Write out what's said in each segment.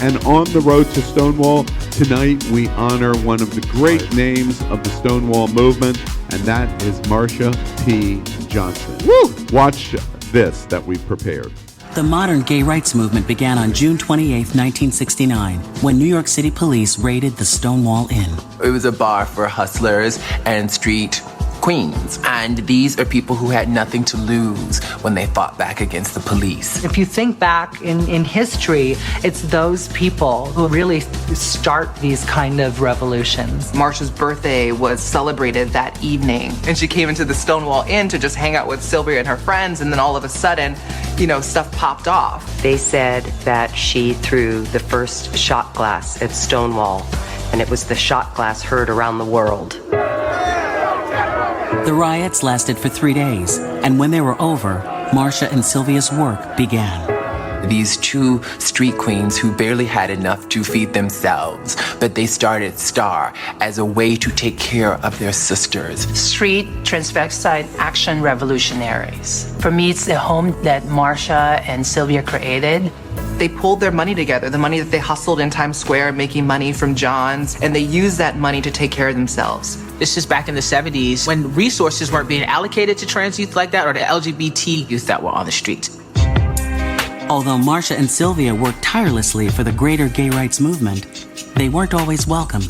And on the road to Stonewall, tonight we honor one of the great names of the Stonewall movement, and that is Marsha P Johnson. Woo! Watch this that we prepared. The modern gay rights movement began on June 28, 1969, when New York City police raided the Stonewall Inn. It was a bar for hustlers and street queens, and these are people who had nothing to lose when they fought back against the police. If you think back in history, it's those people who really start these kind of revolutions. Marsha's birthday was celebrated that evening, and she came into the Stonewall Inn to just hang out with Sylvia and her friends, and then all of a sudden, stuff popped off. They said that she threw the first shot glass at Stonewall, and it was the shot glass heard around the world. The riots lasted for 3 days, and when they were over, Marsha and Sylvia's work began. These two street queens who barely had enough to feed themselves, but they started STAR as a way to take care of their sisters. Street transvestite action revolutionaries. For me, it's the home that Marsha and Sylvia created. They pulled their money together, the money that they hustled in Times Square, making money from John's, and they used that money to take care of themselves. This is back in the 70s when resources weren't being allocated to trans youth like that, or the LGBT youth that were on the streets. Although Marsha and Sylvia worked tirelessly for the greater gay rights movement, they weren't always welcome.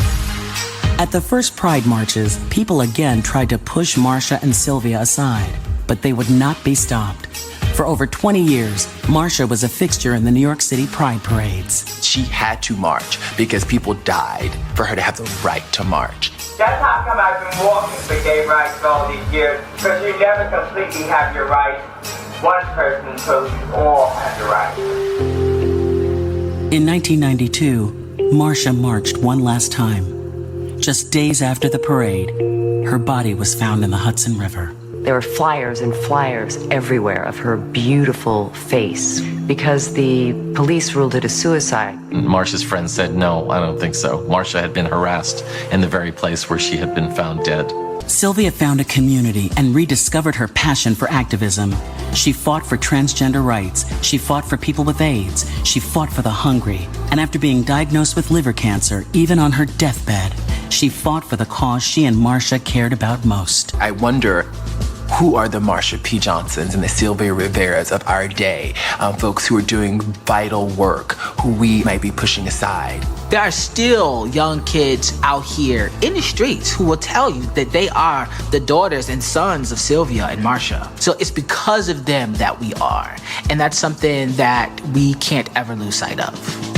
At the first Pride marches, people again tried to push Marsha and Sylvia aside, but they would not be stopped. For over 20 years, Marsha was a fixture in the New York City Pride parades. She had to march because people died for her to have the right to march. That's how come I've been walking for gay rights all these years, because you never completely have your rights. One person until you all have your rights. In 1992, Marsha marched one last time. Just days after the parade, her body was found in the Hudson River. There were flyers and flyers everywhere of her beautiful face because the police ruled it a suicide. Marsha's friends said, no, I don't think so. Marsha had been harassed in the very place where she had been found dead. Sylvia found a community and rediscovered her passion for activism. She fought for transgender rights. She fought for people with AIDS. She fought for the hungry. And after being diagnosed with liver cancer, even on her deathbed, she fought for the cause she and Marsha cared about most. I wonder, who are the Marsha P Johnsons and the Sylvia Riveras of our day? Folks who are doing vital work, who we might be pushing aside. There are still young kids out here in the streets who will tell you that they are the daughters and sons of Sylvia and Marsha. So it's because of them that we are. And that's something that we can't ever lose sight of.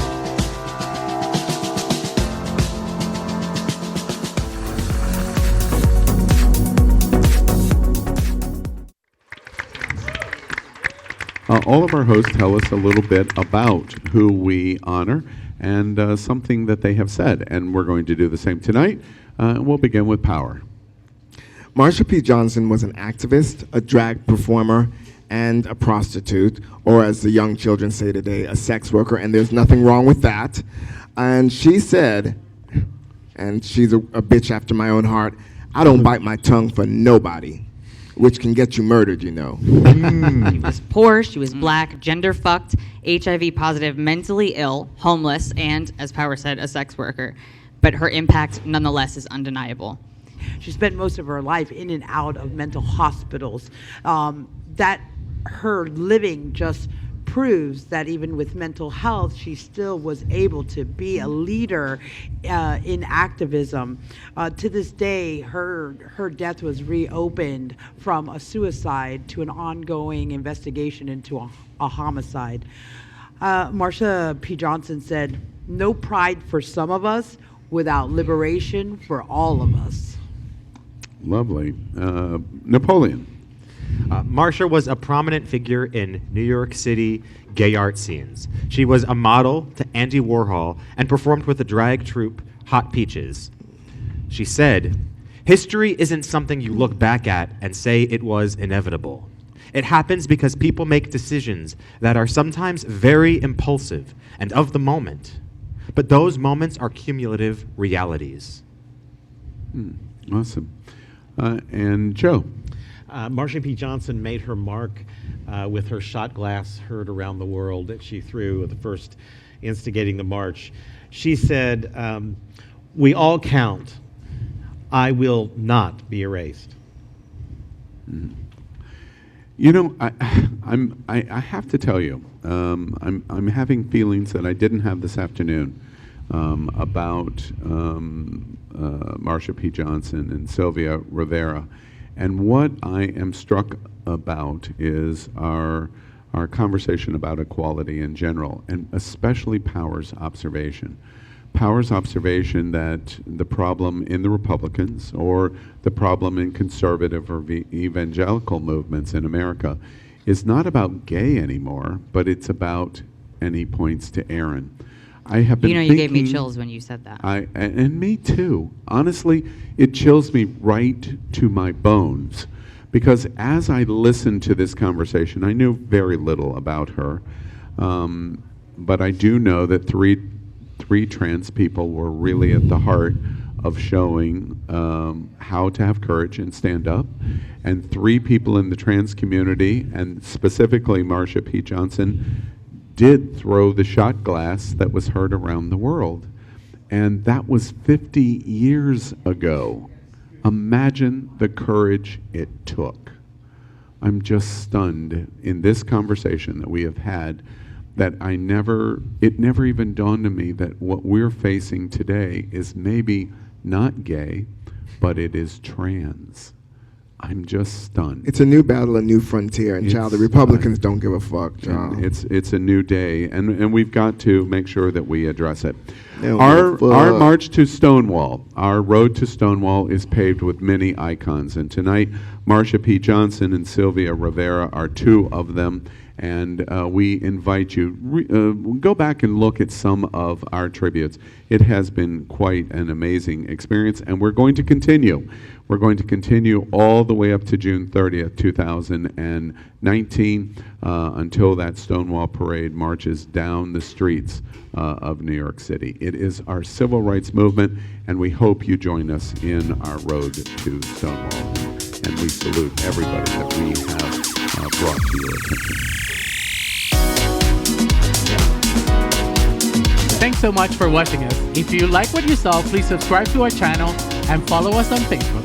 All of our hosts tell us a little bit about who we honor and something that they have said, and we're going to do the same tonight. We'll begin with Power. Marsha P. Johnson was an activist, a drag performer, and a prostitute, or as the young children say today, a sex worker, and there's nothing wrong with that. And she said, and she's a bitch after my own heart, I don't bite my tongue for nobody. Which can get you murdered, you know. She was poor, she was black, gender fucked, HIV positive, mentally ill, homeless, and, as Power said, a sex worker. But her impact, nonetheless, is undeniable. She spent most of her life in and out of mental hospitals. That her living just proves that even with mental health, she still was able to be a leader in activism. To this day, her death was reopened from a suicide to an ongoing investigation into a homicide. Marsha P. Johnson said, "No pride for some of us without liberation for all of us." Lovely. Napoleon. Marsha was a prominent figure in New York City gay art scenes. She was a model to Andy Warhol and performed with the drag troupe Hot Peaches. She said, "History isn't something you look back at and say it was inevitable. It happens because people make decisions that are sometimes very impulsive and of the moment. But those moments are cumulative realities." Awesome. And Joe. Marsha P. Johnson made her mark with her shot glass heard around the world that she threw the first instigating the march. She said, "We all count. I will not be erased." You know, I have to tell you, I'm having feelings that I didn't have this afternoon about Marsha P Johnson and Sylvia Rivera, and what I am struck about is our conversation about equality in general, and especially Power's observation. Power's observation that the problem in the Republicans or the problem in conservative or evangelical movements in America is not about gay anymore, but it's about, and he points to Aaron. I have been you gave me chills when you said that. And me too. Honestly, it chills me right to my bones, because as I listened to this conversation, I knew very little about her, but I do know that three trans people were really at the heart of showing how to have courage and stand up, and 3 people in the trans community, and specifically Marsha P Johnson, did throw the shot glass that was heard around the world. And that was 50 years ago. Imagine the courage it took. I'm just stunned in this conversation that we have had that it never even dawned on me that what we're facing today is maybe not gay, but it is trans. I'm just stunned. It's a new battle, a new frontier, and child, the Republicans don't give a fuck, John. It's a new day, and we've got to make sure that we address it. Our march to Stonewall, our road to Stonewall is paved with many icons, and tonight Marsha P Johnson and Sylvia Rivera are 2 of them. And we invite you, go back and look at some of our tributes. It has been quite an amazing experience, and we're going to continue. We're going to continue all the way up to June 30th, 2019, until that Stonewall Parade marches down the streets of New York City. It is our civil rights movement, and we hope you join us in our road to Stonewall. And we salute everybody that we have brought to your attention. Thanks so much for watching us. If you like what you saw, please subscribe to our channel and follow us on Facebook.